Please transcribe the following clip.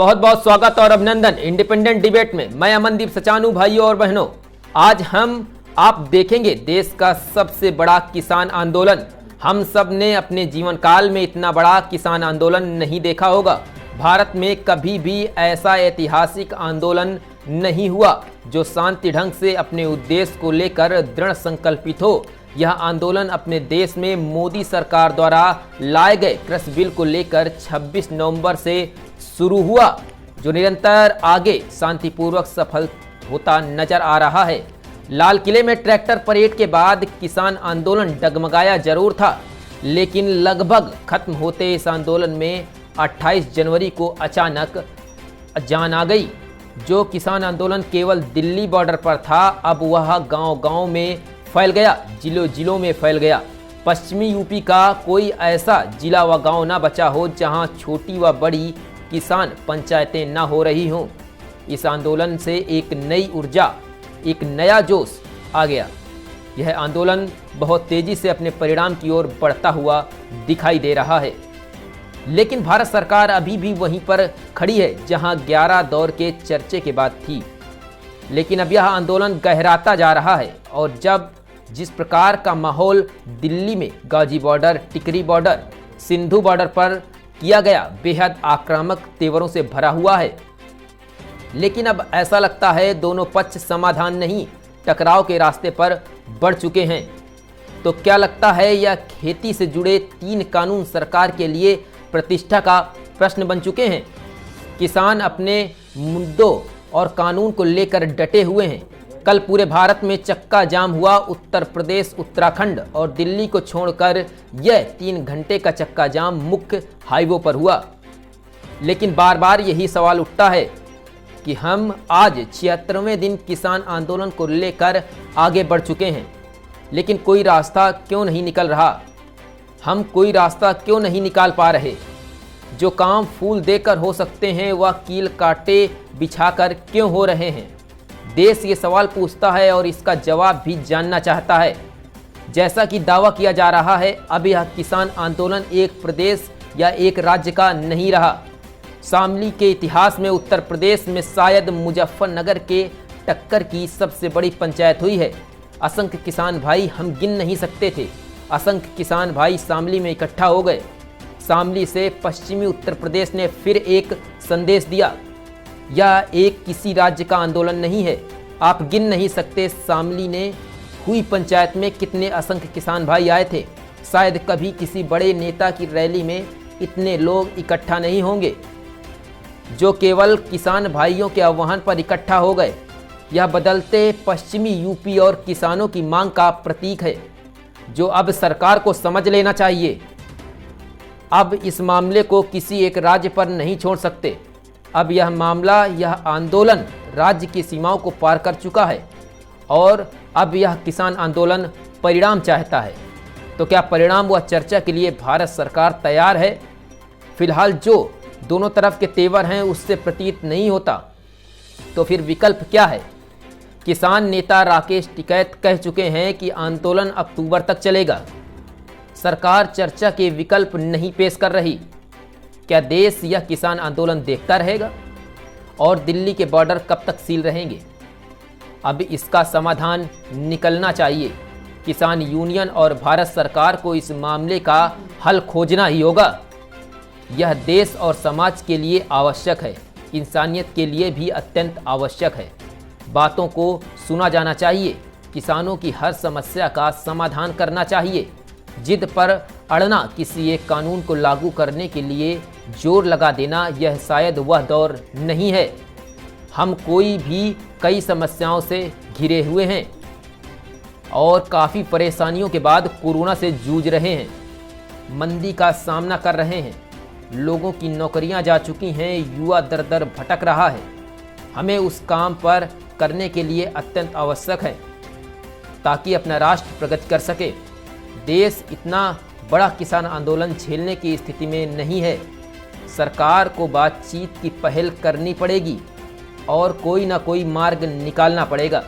बहुत बहुत स्वागत और अभिनंदन इंडिपेंडेंट डिबेट में। मैं अमनदीप सचानू। भाइयों और बहनों, आज आप देखेंगे देश का सबसे बड़ा किसान आंदोलन। हम सब ने अपने जीवन काल में इतना बड़ा किसान आंदोलन नहीं देखा होगा। भारत में कभी भी ऐसा ऐतिहासिक आंदोलन नहीं हुआ जो शांति ढंग से अपने उद्देश्य को लेकर दृढ़ संकल्पित हो। यह आंदोलन अपने देश में मोदी सरकार द्वारा लाए गए कृषि बिल को लेकर 26 नवंबर से शुरू हुआ, जो निरंतर आगे शांतिपूर्वक सफल होता नजर आ रहा है। लाल किले में ट्रैक्टर परेड के बाद किसान आंदोलन डगमगाया जरूर था, लेकिन लगभग खत्म होते इस आंदोलन में 28 जनवरी को अचानक जान आ गई। जो किसान आंदोलन केवल दिल्ली बॉर्डर पर था, अब वह गांव-गांव में फैल गया, जिलों में फैल गया। पश्चिमी यूपी का कोई ऐसा जिला व गांव ना बचा हो जहां छोटी व बड़ी किसान पंचायतें ना हो रही हों। इस आंदोलन से एक नई ऊर्जा, एक नया जोश आ गया। यह आंदोलन बहुत तेजी से अपने परिणाम की ओर बढ़ता हुआ दिखाई दे रहा है, लेकिन भारत सरकार अभी भी वहीं पर खड़ी है जहां 11 दौर के चर्चे के बाद थी। लेकिन अब यह आंदोलन गहराता जा रहा है, और जिस प्रकार का माहौल दिल्ली में गाजी बॉर्डर, टिकरी बॉर्डर, सिंधु बॉर्डर पर किया गया, बेहद आक्रामक तेवरों से भरा हुआ है। लेकिन अब ऐसा लगता है दोनों पक्ष समाधान नहीं, टकराव के रास्ते पर बढ़ चुके हैं। तो क्या लगता है, यह खेती से जुड़े 3 कानून सरकार के लिए प्रतिष्ठा का प्रश्न बन चुके हैं? किसान अपने मुद्दों और कानून को लेकर डटे हुए हैं। कल पूरे भारत में चक्का जाम हुआ। उत्तर प्रदेश, उत्तराखंड और दिल्ली को छोड़कर यह 3 घंटे का चक्का जाम मुख्य हाईवे पर हुआ। लेकिन बार बार यही सवाल उठता है कि हम आज 76वें दिन किसान आंदोलन को लेकर आगे बढ़ चुके हैं, लेकिन कोई रास्ता क्यों नहीं निकल रहा? हम कोई रास्ता क्यों नहीं निकाल पा रहे? जो काम फूल देकर हो सकते हैं वह कील काटे बिछाकर क्यों हो रहे हैं? देश ये सवाल पूछता है और इसका जवाब भी जानना चाहता है। जैसा कि दावा किया जा रहा है, अब यह किसान आंदोलन एक प्रदेश या एक राज्य का नहीं रहा। शामली के इतिहास में उत्तर प्रदेश में शायद मुजफ्फरनगर के टक्कर की सबसे बड़ी पंचायत हुई है। असंख्य किसान भाई, हम गिन नहीं सकते थे, असंख्य किसान भाई शामली में इकट्ठा हो गए। शामली से पश्चिमी उत्तर प्रदेश ने फिर एक संदेश दिया, यह एक किसी राज्य का आंदोलन नहीं है। आप गिन नहीं सकते शामली ने हुई पंचायत में कितने असंख्य किसान भाई आए थे। शायद कभी किसी बड़े नेता की रैली में इतने लोग इकट्ठा नहीं होंगे, जो केवल किसान भाइयों के आह्वान पर इकट्ठा हो गए। यह बदलते पश्चिमी यूपी और किसानों की मांग का प्रतीक है, जो अब सरकार को समझ लेना चाहिए। अब इस मामले को किसी एक राज्य पर नहीं छोड़ सकते। अब यह मामला, यह आंदोलन राज्य की सीमाओं को पार कर चुका है, और अब यह किसान आंदोलन परिणाम चाहता है। तो क्या परिणाम व चर्चा के लिए भारत सरकार तैयार है? फिलहाल जो दोनों तरफ के तेवर हैं उससे प्रतीत नहीं होता। तो फिर विकल्प क्या है? किसान नेता राकेश टिकैत कह चुके हैं कि आंदोलन अक्टूबर तक चलेगा। सरकार चर्चा के विकल्प नहीं पेश कर रही। क्या देश यह किसान आंदोलन देखता रहेगा? और दिल्ली के बॉर्डर कब तक सील रहेंगे? अब इसका समाधान निकलना चाहिए। किसान यूनियन और भारत सरकार को इस मामले का हल खोजना ही होगा। यह देश और समाज के लिए आवश्यक है, इंसानियत के लिए भी अत्यंत आवश्यक है। बातों को सुना जाना चाहिए, किसानों की हर समस्या का समाधान करना चाहिए। जिद पर अड़ना, किसी एक कानून को लागू करने के लिए जोर लगा देना, यह शायद वह दौर नहीं है। हम कोई भी कई समस्याओं से घिरे हुए हैं और काफ़ी परेशानियों के बाद कोरोना से जूझ रहे हैं, मंदी का सामना कर रहे हैं, लोगों की नौकरियां जा चुकी हैं, युवा दर दर भटक रहा है। हमें उस काम पर करने के लिए अत्यंत आवश्यक है ताकि अपना राष्ट्र प्रगति कर सके। देश इतना बड़ा किसान आंदोलन झेलने की स्थिति में नहीं है। सरकार को बातचीत की पहल करनी पड़ेगी और कोई ना कोई मार्ग निकालना पड़ेगा।